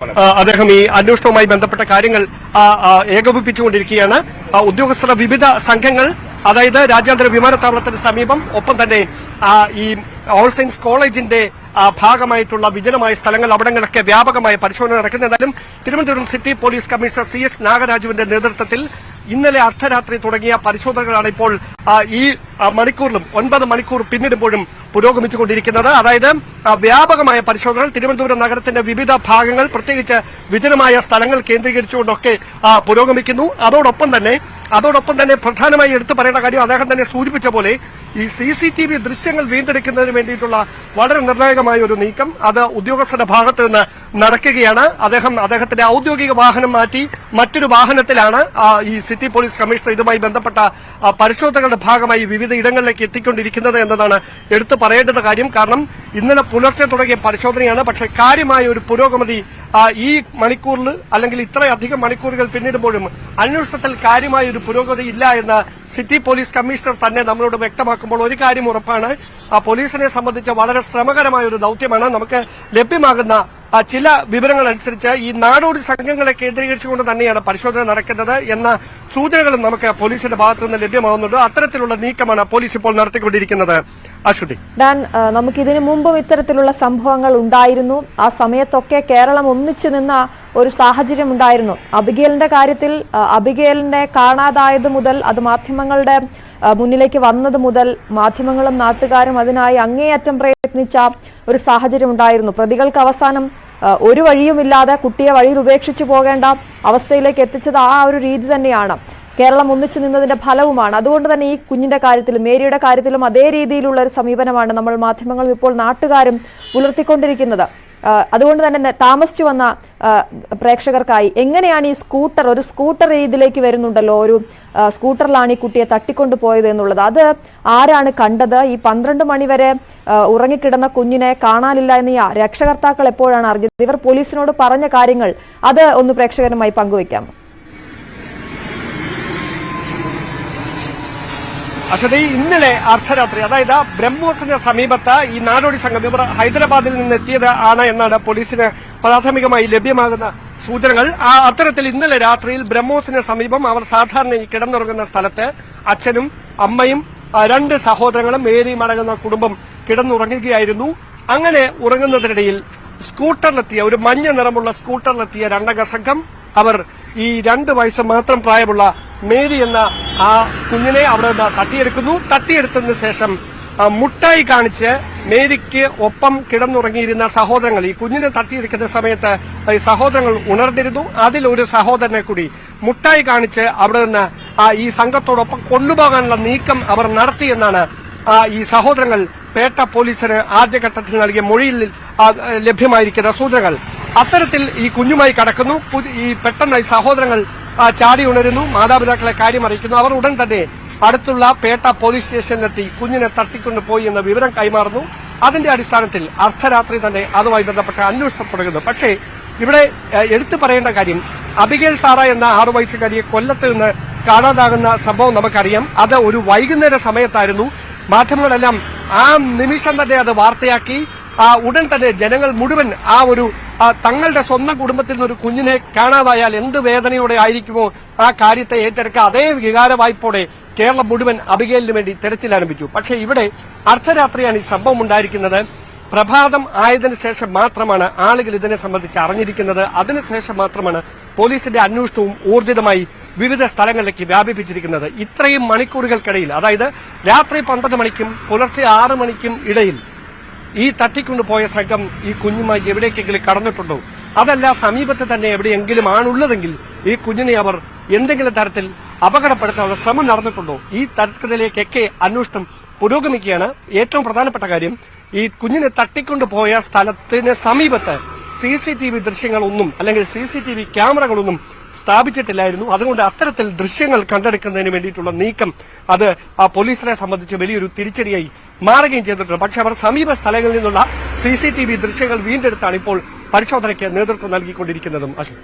അദ്ദേഹം ഈ അന്വേഷണവുമായി ബന്ധപ്പെട്ട കാര്യങ്ങൾ ഏകോപിപ്പിച്ചുകൊണ്ടിരിക്കുകയാണ്. ഉദ്യോഗസ്ഥരുടെ വിവിധ സംഘങ്ങൾ, അതായത് രാജ്യാന്തര വിമാനത്താവളത്തിന് സമീപം, ഒപ്പം തന്നെ ഈ ഓൾ സയൻസ് കോളേജിന്റെ ഭാഗമായിട്ടുള്ള വിജനമായ സ്ഥലങ്ങൾ, അവിടങ്ങളൊക്കെ വ്യാപകമായ പരിശോധന നടക്കുന്നത്. എന്തായാലും Thiruvananthapuram city police commissioner CH നാഗരാജുവിന്റെ നേതൃത്വത്തിൽ ഇന്നലെ അർദ്ധരാത്രി തുടങ്ങിയ പരിശോധനകളാണ് ഇപ്പോൾ ഈ മണിക്കൂറിലും 9 മണിക്കൂർ പിന്നിടുമ്പോഴും പുരോഗമിച്ചുകൊണ്ടിരിക്കുന്നത്. അതായത് വ്യാപകമായ പരിശോധനകൾ തിരുവനന്തപുരം നഗരത്തിന്റെ വിവിധ ഭാഗങ്ങൾ, പ്രത്യേകിച്ച് വിജനമായ സ്ഥലങ്ങൾ കേന്ദ്രീകരിച്ചുകൊണ്ടൊക്കെ പുരോഗമിക്കുന്നു. അതോടൊപ്പം തന്നെ പ്രധാനമായി എടുത്തു പറയേണ്ട കാര്യം, അദ്ദേഹം തന്നെ സൂചിപ്പിച്ച പോലെ ഈ CCTV ദൃശ്യങ്ങൾ വീണ്ടെടുക്കുന്നതിന് വേണ്ടിയിട്ടുള്ള വളരെ നിർണായകമായ ഒരു നീക്കം അത് ഉദ്യോഗസ്ഥരുടെ ഭാഗത്ത് നിന്ന് നടക്കുകയാണ്. അദ്ദേഹത്തിന്റെ ഔദ്യോഗിക വാഹനം മാറ്റി മറ്റൊരു വാഹനത്തിലാണ് ഈ സിറ്റി പോലീസ് കമ്മീഷണർ ഇതുമായി ബന്ധപ്പെട്ട പരിശോധനകളുടെ ഭാഗമായി വിവിധ ഇടങ്ങളിലേക്ക് എത്തിക്കൊണ്ടിരിക്കുന്നത് എന്നതാണ് എടുത്തു പറയേണ്ടത് കാര്യം. കാരണം ഇന്നലെ പുലർച്ചെ തുടങ്ങിയ പരിശോധനയാണ്. പക്ഷേ കാര്യമായ ഒരു പുരോഗതി ഈ മണിക്കൂറിൽ, അല്ലെങ്കിൽ ഇത്രയധികം മണിക്കൂറുകൾ പിന്നിടുമ്പോഴും അന്വേഷണത്തിൽ കാര്യമായ ഒരു പുരോഗതി ഇല്ല എന്ന് സിറ്റി പോലീസ് കമ്മീഷണർ തന്നെ നമ്മളോട് വ്യക്തമാക്കുമ്പോൾ ഒരു കാര്യം ഉറപ്പാണ്, പോലീസിനെ സംബന്ധിച്ച് വളരെ ശ്രമകരമായ ഒരു ദൌത്യമാണ്. നമുക്ക് ലഭ്യമാകുന്ന ചില വിവരങ്ങൾ അനുസരിച്ച് ഈ നാടോടി സംഘങ്ങളെ കേന്ദ്രീകരിച്ചുകൊണ്ട് തന്നെയാണ് പരിശോധന നടക്കുന്നത് എന്ന സൂചനകളും നമുക്ക് പോലീസിന്റെ ഭാഗത്തു നിന്ന് ലഭ്യമാകുന്നുണ്ട്. അത്തരത്തിലുള്ള നീക്കമാണ് പോലീസ് ഇപ്പോൾ നടത്തിക്കൊണ്ടിരിക്കുന്നത്. അശ്വതി, നമുക്കിതിനു മുമ്പും ഇത്തരത്തിലുള്ള സംഭവങ്ങൾ ഉണ്ടായിരുന്നു. ആ സമയത്തൊക്കെ കേരളം ഒന്നിച്ചു നിന്ന ഒരു സാഹചര്യം ഉണ്ടായിരുന്നു. അബിഗേലിന്റെ കാര്യത്തിൽ അബിഗേലിനെ കാണാതായത് മുതൽ, അത് മാധ്യമങ്ങളുടെ മുന്നിലേക്ക് വന്നത് മുതൽ മാധ്യമങ്ങളും നാട്ടുകാരും അതിനായി അങ്ങേയറ്റം പ്രയത്നിച്ച ഒരു സാഹചര്യം ഉണ്ടായിരുന്നു. പ്രതികൾക്ക് അവസാനം ഒരു വഴിയുമില്ലാതെ കുട്ടിയെ വഴിയിൽ ഉപേക്ഷിച്ചു പോകേണ്ട അവസ്ഥയിലേക്ക് എത്തിച്ചത് ആ ഒരു രീതി തന്നെയാണ്. കേരളം ഒന്നിച്ചു നിന്നതിന്റെ ഫലവുമാണ്. അതുകൊണ്ട് തന്നെ ഈ കുഞ്ഞിന്റെ കാര്യത്തിലും മേരിയുടെ കാര്യത്തിലും അതേ രീതിയിലുള്ള ഒരു സമീപനമാണ് നമ്മൾ മാധ്യമങ്ങളും ഇപ്പോൾ നാട്ടുകാരും പുലർത്തിക്കൊണ്ടിരിക്കുന്നത്. അതുകൊണ്ട് തന്നെ താമസിച്ചു വന്ന പ്രേക്ഷകർക്കായി എങ്ങനെയാണ് ഈ ഒരു സ്കൂട്ടർ ഇതിലേക്ക് വരുന്നുണ്ടല്ലോ, ഒരു സ്കൂട്ടറിലാണ് ഈ കുട്ടിയെ തട്ടിക്കൊണ്ടു പോയത് എന്നുള്ളത്, അത് ആരാണ് കണ്ടത്? ഈ 12 മണിവരെ ഉറങ്ങിക്കിടന്ന കുഞ്ഞിനെ കാണാനില്ല എന്ന് ഈ രക്ഷകർത്താക്കൾ എപ്പോഴാണ് അറിഞ്ഞത്? ഇവർ പോലീസിനോട് പറഞ്ഞ കാര്യങ്ങൾ അത് ഒന്ന് പ്രേക്ഷകരുമായി പങ്കുവയ്ക്കാമോ? അശ്വതി, ഇന്നലെ അർദ്ധരാത്രി, അതായത് ബ്രഹ്മോസിന് സമീപത്ത് ഈ നാടോടി സംഘം ഇവർ ഹൈദരാബാദിൽ നിന്ന് എത്തിയത് ആണ് എന്നാണ് പോലീസിന് പ്രാഥമികമായി ലഭ്യമാകുന്ന സൂചനകൾ. അത്തരത്തിൽ ഇന്നലെ രാത്രിയിൽ ബ്രഹ്മോസിന് സമീപം അവർ സാധാരണ കിടന്നുറങ്ങുന്ന സ്ഥലത്ത് അച്ഛനും അമ്മയും 2 സഹോദരങ്ങളും മേരിയും അടങ്ങുന്ന കുടുംബം കിടന്നുറങ്ങുകയായിരുന്നു. അങ്ങനെ ഉറങ്ങുന്നതിനിടയിൽ സ്കൂട്ടറിലെത്തിയ, ഒരു മഞ്ഞ നിറമുള്ള സ്കൂട്ടറിലെത്തിയ 2 അംഗ സംഘം അവർ ഈ 2 വയസ്സ് മാത്രം പ്രായമുള്ള മേരി എന്ന ആ കുഞ്ഞിനെ അവിടെ നിന്ന് തട്ടിയെടുത്തതിന് ശേഷം മുട്ടായി കാണിച്ച് മേരിക്ക് ഒപ്പം കിടന്നുറങ്ങിയിരുന്ന സഹോദരങ്ങൾ, ഈ കുഞ്ഞിനെ തട്ടിയെടുക്കുന്ന സമയത്ത് ഈ സഹോദരങ്ങൾ ഉണർന്നിരുന്നു. അതിലൊരു സഹോദരനെ കൂടി മുട്ടായി കാണിച്ച് അവിടെ നിന്ന് ഈ സംഘത്തോടൊപ്പം കൊണ്ടുപോകാനുള്ള നീക്കം അവർ നടത്തിയെന്നാണ് ഈ സഹോദരങ്ങൾ പേട്ട പോലീസിന് ആദ്യഘട്ടത്തിൽ നൽകിയ മൊഴിയിൽ ലഭ്യമായിരിക്കുന്ന സൂചനകൾ. അത്തരത്തിൽ ഈ കുഞ്ഞുമായി കടക്കുന്നു. ഈ പെട്ടെന്ന് ഈ സഹോദരങ്ങൾ ചാടി ഉണരുന്നു, മാതാപിതാക്കളെ കാര്യം അറിയിക്കുന്നു. അവർ ഉടൻ തന്നെ അടുത്തുള്ള പേട്ട പോലീസ് സ്റ്റേഷനിലെത്തി കുഞ്ഞിനെ തട്ടിക്കൊണ്ടു പോയി എന്ന വിവരം കൈമാറുന്നു. അതിന്റെ അടിസ്ഥാനത്തിൽ അർദ്ധരാത്രി തന്നെ അതുമായി ബന്ധപ്പെട്ട അന്വേഷണം തുടങ്ങുന്നു. പക്ഷേ ഇവിടെ എടുത്തു പറയേണ്ട കാര്യം, അബിഗേൽ സാറ എന്ന 6 വയസ്സുകാരിയെ കൊല്ലത്ത് നിന്ന് കാണാതാകുന്ന സംഭവം നമുക്കറിയാം. അത് ഒരു വൈകുന്നേര സമയത്തായിരുന്നു. മാധ്യമങ്ങളെല്ലാം ആ നിമിഷം തന്നെ അത് വാർത്തയാക്കി. ഉടൻ തന്നെ ജനങ്ങൾ മുഴുവൻ തങ്ങളുടെ സ്വന്തം കുടുംബത്തിൽ നിന്ന് ഒരു കുഞ്ഞിനെ കാണാതായാൽ എന്ത് വേദനയോടെ ആയിരിക്കുമോ ആ കാര്യത്തെ ഏറ്റെടുക്കുക. അതേ വികാരവായ്പോടെ കേരളം മുഴുവൻ അബിഗേലിന് വേണ്ടി തെരച്ചിൽ ആരംഭിച്ചു. പക്ഷേ ഇവിടെ അർദ്ധരാത്രിയാണ് ഈ സംഭവം ഉണ്ടായിരിക്കുന്നത്. പ്രഭാതം ആയതിനു ശേഷം മാത്രമാണ് ആളുകൾ ഇതിനെ സംബന്ധിച്ച് അറിഞ്ഞിരിക്കുന്നത്. അതിനുശേഷം മാത്രമാണ് പോലീസിന്റെ അന്വേഷണവും ഊർജിതമായി വിവിധ സ്ഥലങ്ങളിലേക്ക് വ്യാപിപ്പിച്ചിരിക്കുന്നത്. ഇത്രയും മണിക്കൂറുകൾക്കിടയിൽ, അതായത് രാത്രി 12 മണിക്കും പുലർച്ചെ 6 മണിക്കും ഇടയിൽ ഈ തട്ടിക്കൊണ്ടുപോയ സംഘം ഈ കുഞ്ഞുമായി എവിടേക്കെങ്കിലും കടന്നിട്ടുണ്ടോ? അതല്ല സമീപത്ത് തന്നെ എവിടെയെങ്കിലും ആണുള്ളതെങ്കിൽ ഈ കുഞ്ഞിനെ അവർ എന്തെങ്കിലും തരത്തിൽ അപകടപ്പെടുത്താനുള്ള ശ്രമം നടന്നിട്ടുണ്ടോ? ഈ തരത്തിലേക്കൊക്കെ അന്വേഷണം പുരോഗമിക്കുകയാണ്. ഏറ്റവും പ്രധാനപ്പെട്ട കാര്യം, ഈ കുഞ്ഞിനെ തട്ടിക്കൊണ്ടുപോയ സ്ഥലത്തിന് സമീപത്ത് CCTV ദൃശ്യങ്ങളൊന്നും, അല്ലെങ്കിൽ CCTV ക്യാമറകളൊന്നും സ്ഥാപിച്ചിട്ടില്ലായിരുന്നു. അതുകൊണ്ട് അത്തരത്തിൽ ദൃശ്യങ്ങൾ കണ്ടെടുക്കുന്നതിന് വേണ്ടിയിട്ടുള്ള നീക്കം അത് പോലീസിനെ സംബന്ധിച്ച് വലിയൊരു തിരിച്ചടിയായി മാറുകയും ചെയ്തിട്ടുണ്ട്. പക്ഷെ അവർ സമീപ സ്ഥലങ്ങളിൽ നിന്നുള്ള CCTV ദൃശ്യങ്ങൾ വീണ്ടെടുത്താണ് ഇപ്പോൾ പരിശോധനയ്ക്ക് നേതൃത്വം നൽകിക്കൊണ്ടിരിക്കുന്നതും. അശോക്.